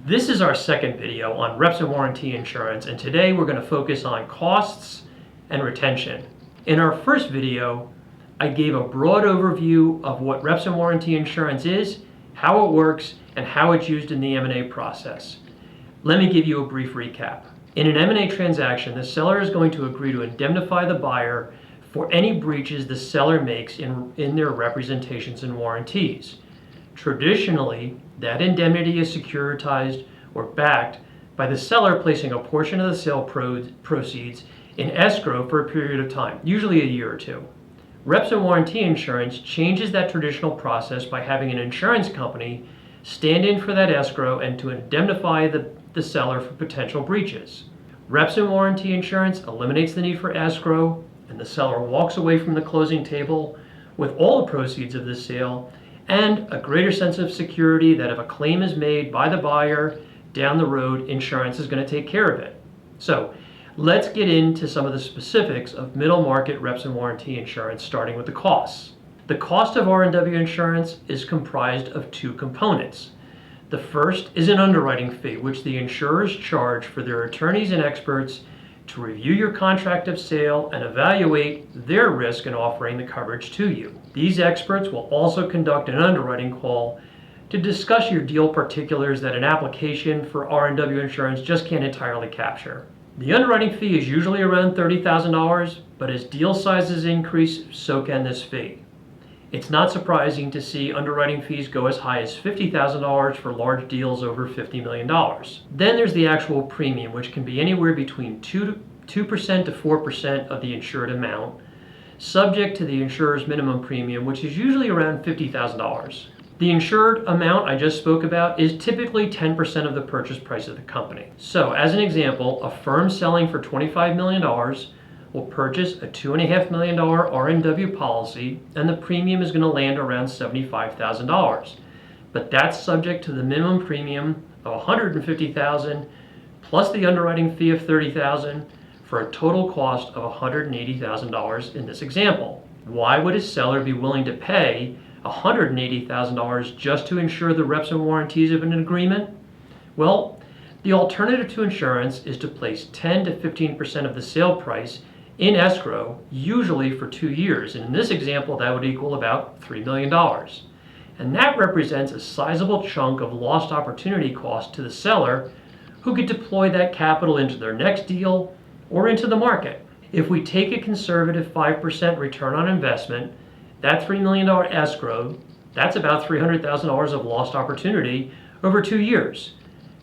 This is our second video on reps and warranty insurance, and today we're going to focus on costs and retention. In our first video, I gave a broad overview of what reps and warranty insurance is, how it works, and how it's used in the M&A process. Let me give you a brief recap. In an M&A transaction, the seller is going to agree to indemnify the buyer for any breaches the seller makes in their representations and warranties. Traditionally, that indemnity is securitized or backed by the seller placing a portion of the sale proceeds in escrow for a period of time, usually a year or two. Reps and warranty insurance changes that traditional process by having an insurance company stand in for that escrow and to indemnify the seller for potential breaches. Reps and warranty insurance eliminates the need for escrow, and the seller walks away from the closing table with all the proceeds of the sale and a greater sense of security that if a claim is made by the buyer down the road, insurance is going to take care of it. So let's get into some of the specifics of middle market reps and warranty insurance, starting with the costs. The cost of R&W insurance is comprised of two components. The first is an underwriting fee, which the insurers charge for their attorneys and experts to review your contract of sale and evaluate their risk in offering the coverage to you. These experts will also conduct an underwriting call to discuss your deal particulars that an application for R&W insurance just can't entirely capture. The underwriting fee is usually around $30,000, but as deal sizes increase, so can this fee. It's not surprising to see underwriting fees go as high as $50,000 for large deals over $50 million. Then there's the actual premium, which can be anywhere between 2% to 4% of the insured amount, subject to the insurer's minimum premium, which is usually around $50,000. The insured amount I just spoke about is typically 10% of the purchase price of the company. So as an example, a firm selling for $25 million will purchase a $2.5 million R&W policy, and the premium is going to land around $75,000. But that's subject to the minimum premium of $150,000 plus the underwriting fee of $30,000 for a total cost of $180,000 in this example. Why would a seller be willing to pay $180,000 just to insure the reps and warranties of an agreement? Well, the alternative to insurance is to place 10 to 15% of the sale price in escrow, usually for 2 years. And in this example, that would equal about $3 million. And that represents a sizable chunk of lost opportunity cost to the seller, who could deploy that capital into their next deal or into the market. If we take a conservative 5% return on investment, that $3 million escrow, that's about $300,000 of lost opportunity over 2 years.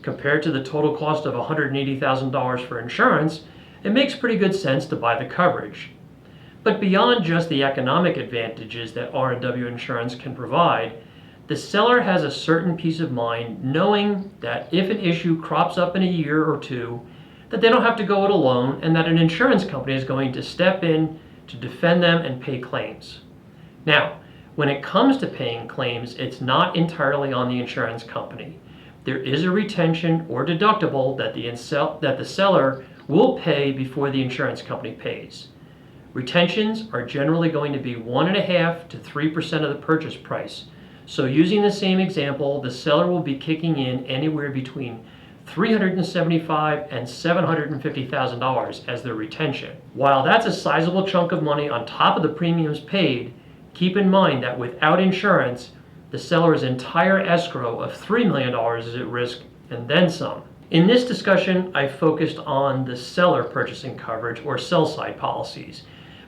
Compared to the total cost of $180,000 for insurance, it makes pretty good sense to buy the coverage. But beyond just the economic advantages that R&W insurance can provide, the seller has a certain peace of mind knowing that if an issue crops up in a year or two, that they don't have to go it alone and that an insurance company is going to step in to defend them and pay claims. Now, when it comes to paying claims, it's not entirely on the insurance company. There is a retention or deductible that the seller will pay before the insurance company pays. Retentions are generally going to be 1.5% to 3% of the purchase price. So using the same example, the seller will be kicking in anywhere between $375,000 and $750,000 as their retention. While that's a sizable chunk of money on top of the premiums paid, keep in mind that without insurance, the seller's entire escrow of $3 million is at risk and then some. In this discussion, I focused on the seller purchasing coverage or sell-side policies.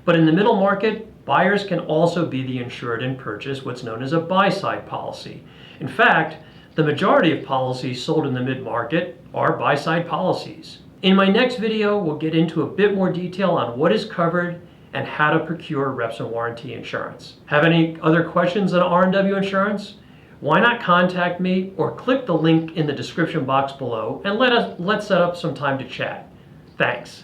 But in the middle market, buyers can also be the insured and purchase what's known as a buy-side policy. In fact, the majority of policies sold in the mid-market are buy-side policies. In my next video, we'll get into a bit more detail on what is covered and how to procure reps and warranty insurance. Have any other questions on R&W insurance? Why not contact me or click the link in the description box below and let's set up some time to chat. Thanks.